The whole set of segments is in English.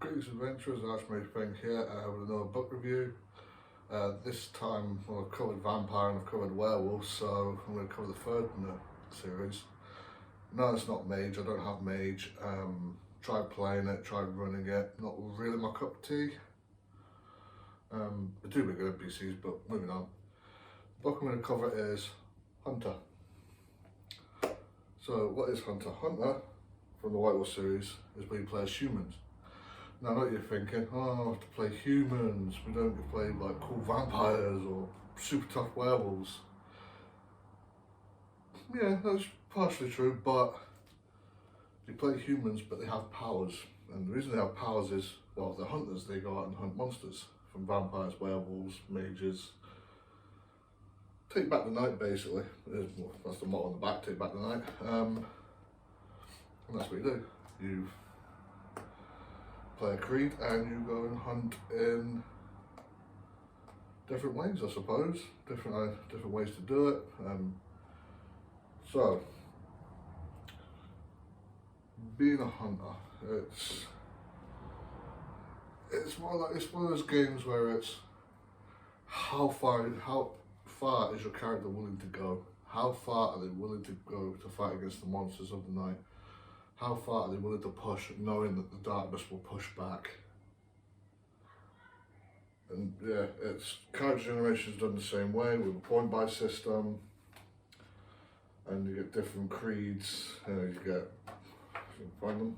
Greetings Adventurers, Archmage Peng here with another book review. This time I've covered Vampire and I've covered Werewolf, so I'm going to cover the third in the series. No, it's not Mage, I don't have Mage. Tried playing it, tried running it, not really my cup of tea. I do make good NPCs, but moving on. The book I'm going to cover is Hunter. So what is Hunter? Hunter, from the White Wolf series, is where you play as humans. Now I know what you're thinking, oh, I have to play humans, we don't get to play like cool vampires or super tough werewolves. Yeah, that's partially true, but you play humans but they have powers. And the reason they have powers is, well, they're hunters, they go out and hunt monsters. From vampires, werewolves, mages. Take back the night basically, that's the motto on the back, take back the night. And that's what you do. You play a creed and you go and hunt in different ways, I suppose. Different ways to do it. So, being a hunter, it's one of those games where it's how far is your character willing to go? How far are they willing to go to fight against the monsters of the night? How far are they willing to push, knowing that the darkness will push back? And yeah, it's character generation is done the same way with a point buy system, and you get different creeds. You get, if you can find them.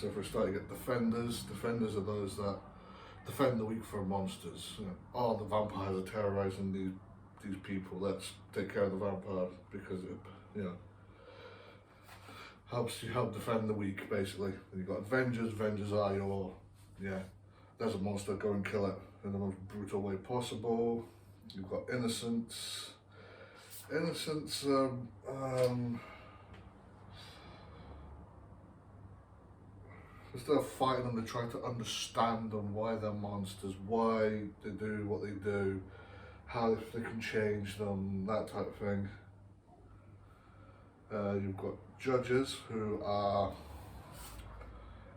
So for a start, you get defenders. Defenders are those that defend the weak from monsters. Oh, the vampires are terrorizing these people, let's take care of the vampire because it, helps you defend the weak basically. And you've got Avengers. Avengers are your, there's a monster, go and kill it in the most brutal way possible. You've got Innocents. Innocents, instead of fighting them, they try to understand them, why they're monsters, why they do what they do, how they can change them, that type of thing. You've got judges who are,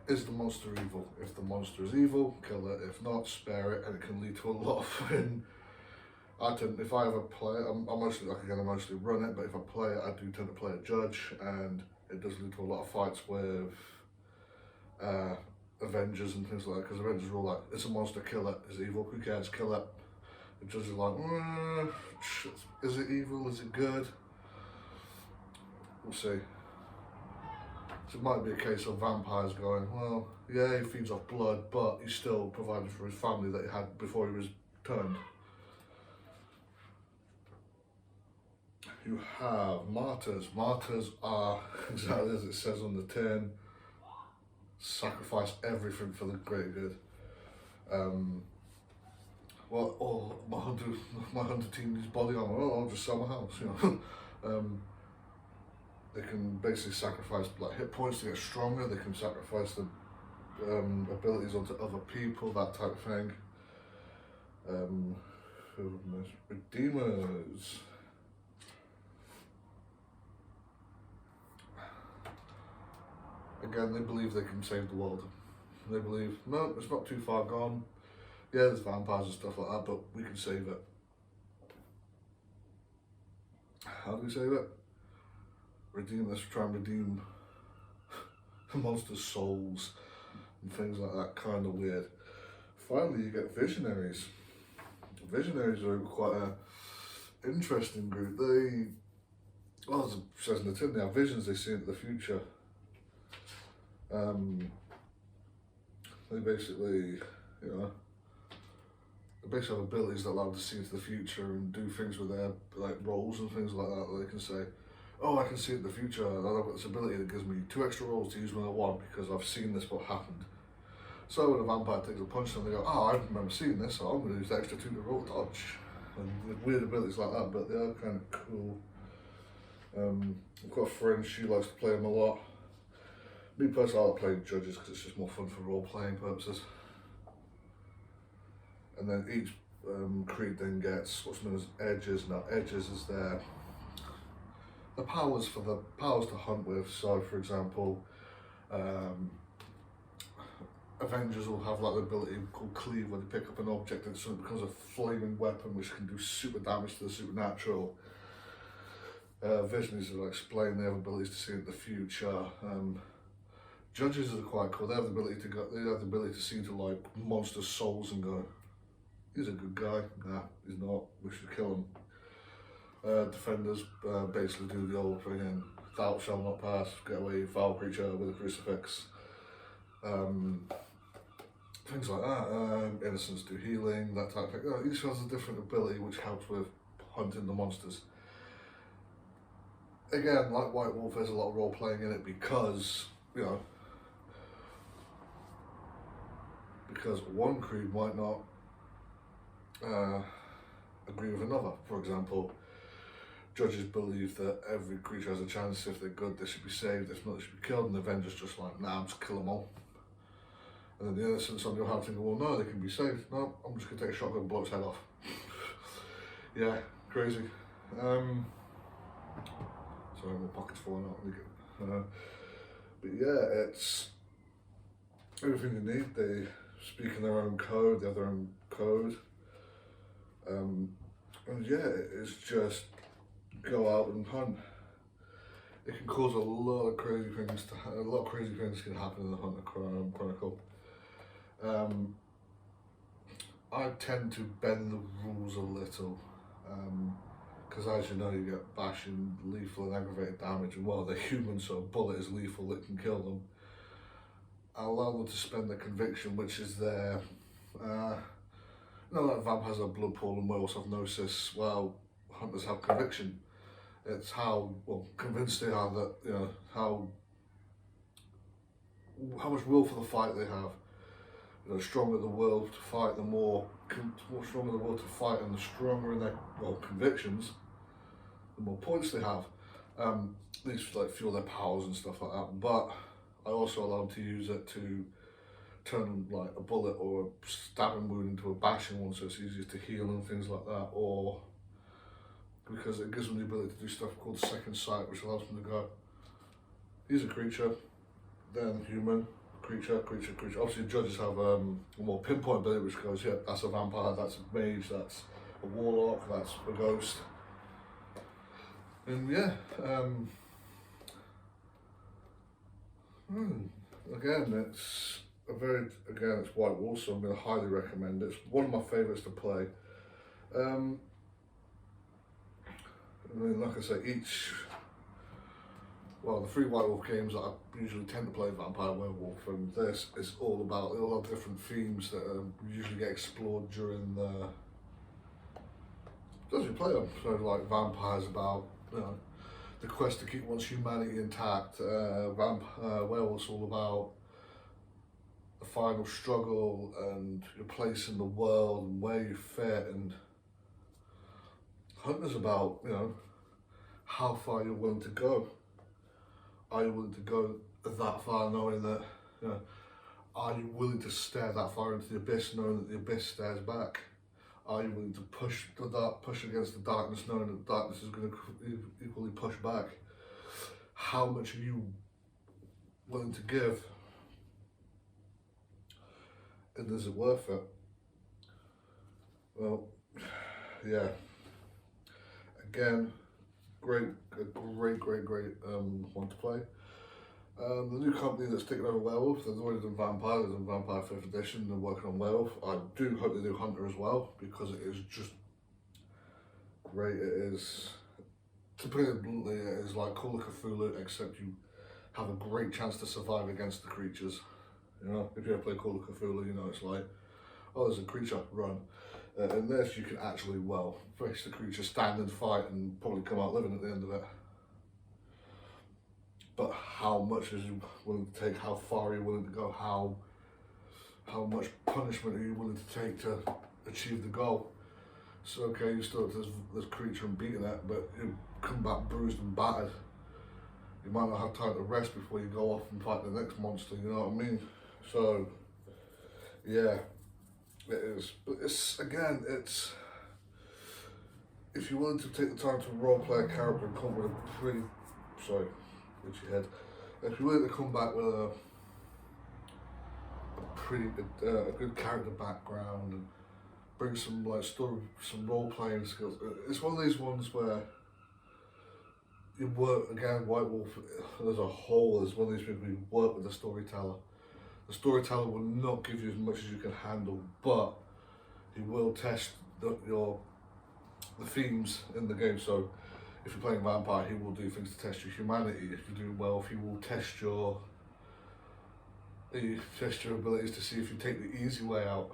is the monster evil? If the monster is evil, kill it. If not, spare it, and it can lead to a lot of fun. If I ever play it, I mostly run it, but if I play it, I do tend to play a judge, and it does lead to a lot of fights with Avengers and things like that, because Avengers are all like, it's a monster, kill it, it's evil, who cares, kill it. The judges are like, is it evil, is it good? We'll see. So it might be a case of vampires going, well, yeah, he feeds off blood, but he still provided for his family that he had before he was turned. You have martyrs. Martyrs are, exactly as it says on the tin, sacrifice everything for the greater good. Well, oh, my hunter team needs body armor. Oh, I'll just sell my house. They can basically sacrifice like hit points to get stronger. They can sacrifice the abilities onto other people, that type of thing. Redeemers. Again, they believe they can save the world. They believe, no, it's not too far gone. Yeah, there's vampires and stuff like that, but we can save it. How do we save it? Let's try and redeem the monster's souls and things like that, kind of weird. Finally, you get visionaries. Visionaries are quite an interesting group. Well, as it says in the tin, they have visions, they see into the future. They basically, they basically have abilities that allow them to see into the future and do things with their rolls and things like that. They can say, oh, I can see into the future, and I've got this ability that gives me 2 extra rolls to use when I want because I've seen this what happened. So when a vampire takes a punch, and they go, oh, I remember seeing this, so I'm going to use the extra 2 to roll dodge. And weird abilities like that, but they are kind of cool. I've got a friend, she likes to play them a lot. Me personally, I like playing judges because it's just more fun for role-playing purposes. And then each creed then gets what's known as edges. Now, edges is their the powers to hunt with. So, for example, Avengers will have like the ability called Cleave, where they pick up an object and so it becomes a flaming weapon which can do super damage to the supernatural. Visionaries will explain they have abilities to see into the future. Judges are quite cool. They have the ability to go. They have the ability to see into like monsters' souls and go, "He's a good guy." Nah, he's not. We should kill him. Defenders basically do the old thing: and "Thou shalt not pass. Get away, foul creature with a crucifix." Things like that. Innocents do healing, that type of thing. Each has a different ability which helps with hunting the monsters. Again, like White Wolf, there's a lot of role playing in it because, you know, because one creed might not agree with another. For example, judges believe that every creature has a chance. If they're good, they should be saved. If not, they should be killed. And the Avengers just like, nah, I'm just kill them all. And then the innocents on the other hand think, well, no, they can be saved. No, I'm just going to take a shotgun and blow its head off. Yeah, crazy. Sorry, my pocket's falling out. But yeah, it's everything you need. They speak in their own code, they have their own code. And yeah, it's just go out and hunt. It can cause a lot of crazy things can happen in the Hunter Chronicle. I tend to bend the rules a little, because as you know, you get bashing, lethal and aggravated damage, and while they're human, so a bullet is lethal, it can kill them. I allow them to spend their conviction, which is their, like vampires have blood pool and werewolves have gnosis. Well, hunters have conviction. It's how convinced they are that, you know, how much will for the fight they have. You know, the stronger the will to fight, the more stronger the will to fight, and the stronger in their convictions, the more points they have. These like fuel their powers and stuff like that. But I also allow them to use it to turn like a bullet or a stabbing wound into a bashing one, so it's easier to heal and things like that. Or because it gives them the ability to do stuff called second sight, which allows them to go, he's a creature, then human, creature. Obviously judges have a more pinpoint ability which goes, yeah, that's a vampire, that's a mage, that's a warlock, that's a ghost. And yeah, again, it's White Wolf, so I'm going to highly recommend it. It's one of my favourites to play. I mean, like I say, the 3 White Wolf games that I usually tend to play Vampire, Werewolf, and this is all about, they all have different themes that usually get explored during as you play them. So like Vampire's about, you know, the quest to keep one's humanity intact. Werewolf's all about the final struggle and your place in the world and where you fit, and Hunter's about, you know, how far you're willing to go. Are you willing to go that far knowing that, you know, are you willing to stare that far into the abyss knowing that the abyss stares back? Are you willing to push against the darkness knowing that the darkness is going to equally push back? How much are you willing to give? And is it worth it? Well, yeah. Again, great one to play. The new company that's taken over Werewolf, they've already done Vampire, they've done Vampire 5th edition, they're working on Werewolf. I do hope they do Hunter as well, because it is just great. It is, to put it bluntly, it is like Call of Cthulhu, except you have a great chance to survive against the creatures. You know, if you ever play Call of Cthulhu, you know, it's like, oh, there's a creature, run. In this, you can actually, face the creature, stand and fight, and probably come out living at the end of it. But how much is you willing to take? How far are you willing to go? How much punishment are you willing to take to achieve the goal? So okay, you still have this creature and beating it, but you come back bruised and battered. You might not have time to rest before you go off and fight the next monster, you know what I mean? So, yeah, it is. But it's if you're willing to take the time to roleplay a character and come with a pretty, sorry, itchy head. If you're willing to come back with a good character background and bring some like story, some role playing skills, it's one of these ones where you work again. White Wolf as a whole is one of these people you work with the storyteller. The storyteller will not give you as much as you can handle, but he will test the themes in the game. So if you're playing vampire, he will do things to test your humanity. If you do well, he will test your abilities to see if you take the easy way out.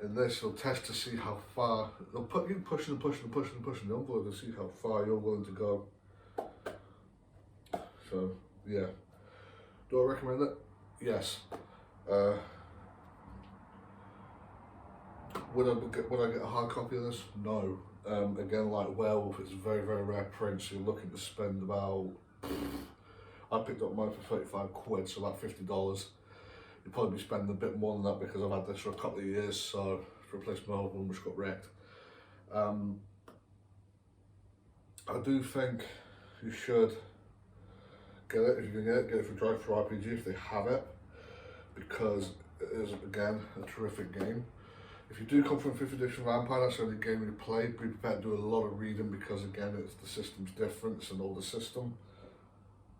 In this, he'll test to see how far, they'll put you pushing and pushing and pushing and pushing the envelope to see how far you're willing to go. So yeah, do I recommend it? Yes. Would I get a hard copy of this? No. Again, like Werewolf, it's a very, very rare print, so you're looking to spend about, I picked up mine for 35 quid, so about $50. You'll probably be spending a bit more than that because I've had this for a couple of years, so to replace my old one which got wrecked. I do think you should get it, if you can get it for Drive-Thru RPG if they have it, because it is, again, a terrific game. If you do come from 5th edition Vampire, that's the only game you play, be prepared to do a lot of reading because again, the system's different, it's an older system.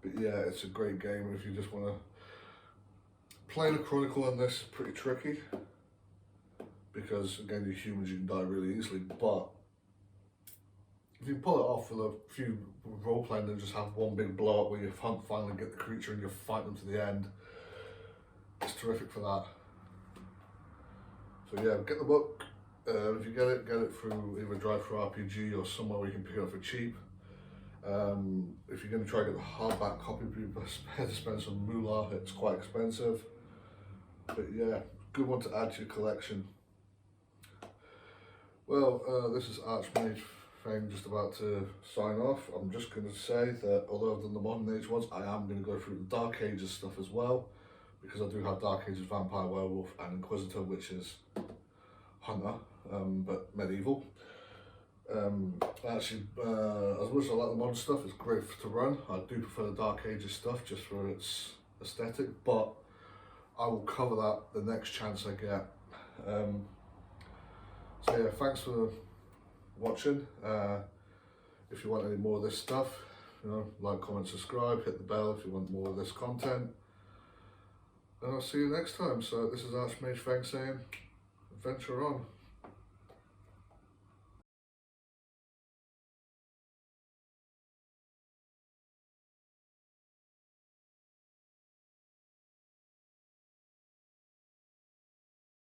But yeah, it's a great game if you just want to. Playing a Chronicle on this is pretty tricky because again, you're humans, you can die really easily, but if you pull it off with a few role playing and just have one big blow up where you finally get the creature and you fight them to the end, it's terrific for that. So yeah, get the book. If you get it through either Drive-Thru RPG or somewhere where you can pick it up for cheap. If you're going to try to get the hardback copy, be prepared to spend some moolah. It's quite expensive, but yeah, good one to add to your collection. Well, this is Archmage Fang just about to sign off. I'm just going to say that although I've done the modern age ones, I am going to go through the Dark Ages stuff as well, because I do have Dark Ages Vampire, Werewolf and Inquisitor, which is Hunter, but medieval. Actually, as much as I like the modern stuff, it's great to run. I do prefer the Dark Ages stuff just for its aesthetic, but I will cover that the next chance I get. So yeah, thanks for watching. If you want any more of this stuff, you know, like, comment, subscribe, hit the bell if you want more of this content. And I'll see you next time. So this is Archmage Fang saying, adventure on.